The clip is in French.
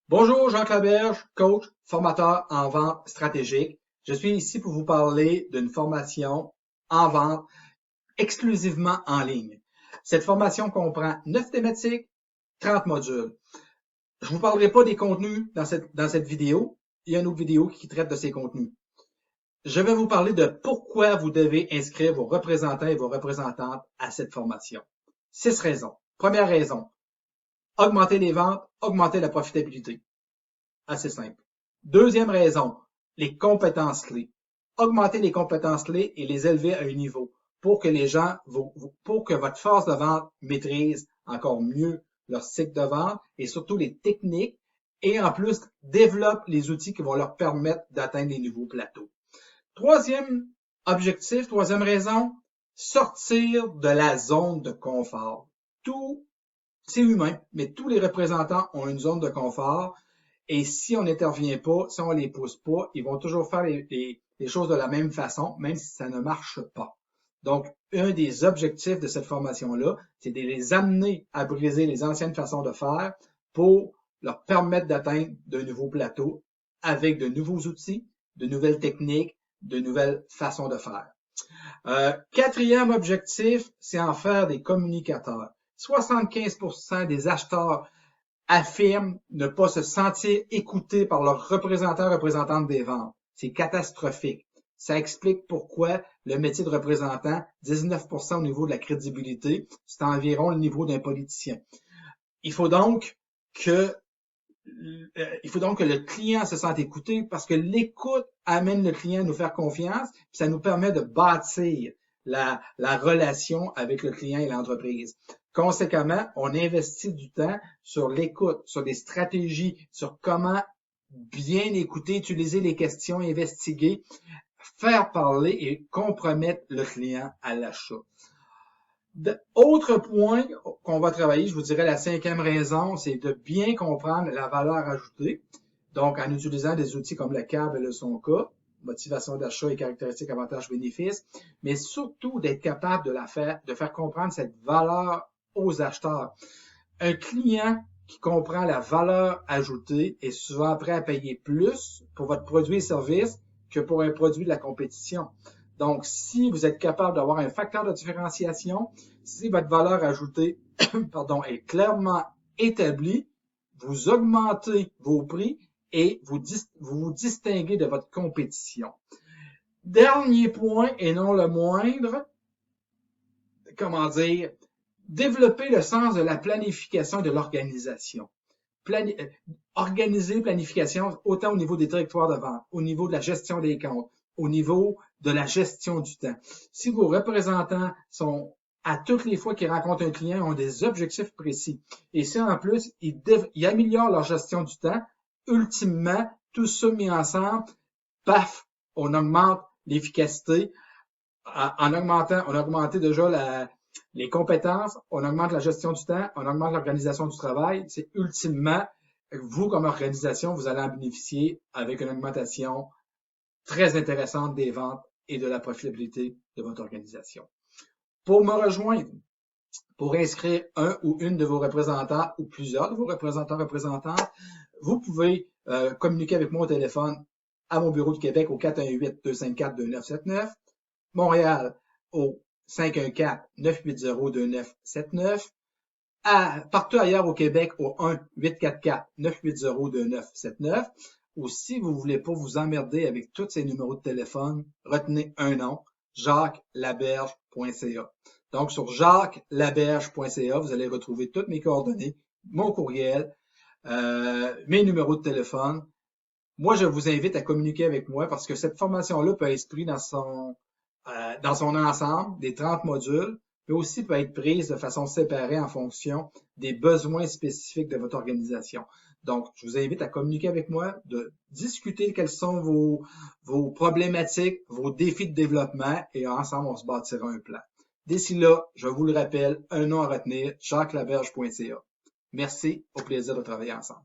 Bonjour, Jacques Laberge, coach, formateur en vente stratégique. Je suis ici pour vous parler d'une formation en vente exclusivement en ligne. Cette formation comprend 9 thématiques, 30 modules. Je ne vous parlerai pas des contenus dans cette vidéo. Il y a une autre vidéo qui traite de ces contenus. Je vais vous parler de pourquoi vous devez inscrire vos représentants et vos représentantes à cette formation. 6 raisons. Première raison, augmenter les ventes, augmenter la profitabilité. Assez simple. Deuxième raison, les compétences clés. Augmenter les compétences clés et les élever à un niveau pour que les gens, pour que votre force de vente maîtrise encore mieux leur cycle de vente et surtout les techniques et en plus développe les outils qui vont leur permettre d'atteindre les nouveaux plateaux. Troisième objectif, troisième raison, sortir de la zone de confort. C'est humain, mais tous les représentants ont une zone de confort. Et si on n'intervient pas, si on les pousse pas, ils vont toujours faire les choses de la même façon, même si ça ne marche pas. Donc, un des objectifs de cette formation-là, c'est de les amener à briser les anciennes façons de faire pour leur permettre d'atteindre de nouveaux plateaux avec de nouveaux outils, de nouvelles techniques, de nouvelles façons de faire. Quatrième objectif, c'est en faire des communicateurs. 75% des acheteurs affirment ne pas se sentir écoutés par leurs représentantes des ventes. C'est catastrophique. Ça explique pourquoi le métier de représentant, 19% au niveau de la crédibilité, c'est environ le niveau d'un politicien. Il faut donc que le client se sente écouté parce que l'écoute amène le client à nous faire confiance, puis ça nous permet de bâtir la relation avec le client et l'entreprise. Conséquemment, on investit du temps sur l'écoute, sur des stratégies, sur comment bien écouter, utiliser les questions, investiguer, faire parler et compromettre le client à l'achat. Autre point qu'on va travailler, je vous dirais la cinquième raison, c'est de bien comprendre la valeur ajoutée. Donc, en utilisant des outils comme le CAB et le SONCA, motivation d'achat et caractéristiques, avantages, bénéfices, mais surtout d'être capable de faire comprendre cette valeur aux acheteurs. Un client qui comprend la valeur ajoutée est souvent prêt à payer plus pour votre produit et service que pour un produit de la compétition. Donc, si vous êtes capable d'avoir un facteur de différenciation, si votre valeur ajoutée est clairement établie, vous augmentez vos prix et vous vous distinguez de votre compétition. Dernier point, et non le moindre, développer le sens de la planification et de l'organisation. Organiser planification autant au niveau des territoires de vente, au niveau de la gestion des comptes, au niveau de la gestion du temps. Si vos représentants sont, à toutes les fois qu'ils rencontrent un client, ont des objectifs précis, et si en plus, ils améliorent leur gestion du temps, ultimement, tout ça mis ensemble, paf, on augmente l'efficacité. On a augmenté déjà les compétences, on augmente la gestion du temps, on augmente l'organisation du travail. C'est ultimement, vous comme organisation, vous allez en bénéficier avec une augmentation très intéressante des ventes et de la profitabilité de votre organisation. Pour me rejoindre, pour inscrire un ou une de vos représentants ou plusieurs de vos représentantes, vous pouvez communiquer avec moi au téléphone à mon bureau de Québec au 418-254-2979, Montréal au 514-980-2979, partout ailleurs au Québec au 1-844-980-2979, ou si vous voulez pas vous emmerder avec tous ces numéros de téléphone, retenez un nom, jacquelaberge.ca. Donc, sur jacquelaberge.ca, vous allez retrouver toutes mes coordonnées, mon courriel, mes numéros de téléphone. Moi, je vous invite à communiquer avec moi parce que cette formation-là peut être prise dans son ensemble, des 30 modules, mais aussi peut être prise de façon séparée en fonction des besoins spécifiques de votre organisation. Donc, je vous invite à communiquer avec moi, de discuter quelles sont vos problématiques, vos défis de développement et ensemble, on se bâtira un plan. D'ici là, je vous le rappelle, un nom à retenir, jacquelaberge.ca. Merci, au plaisir de travailler ensemble.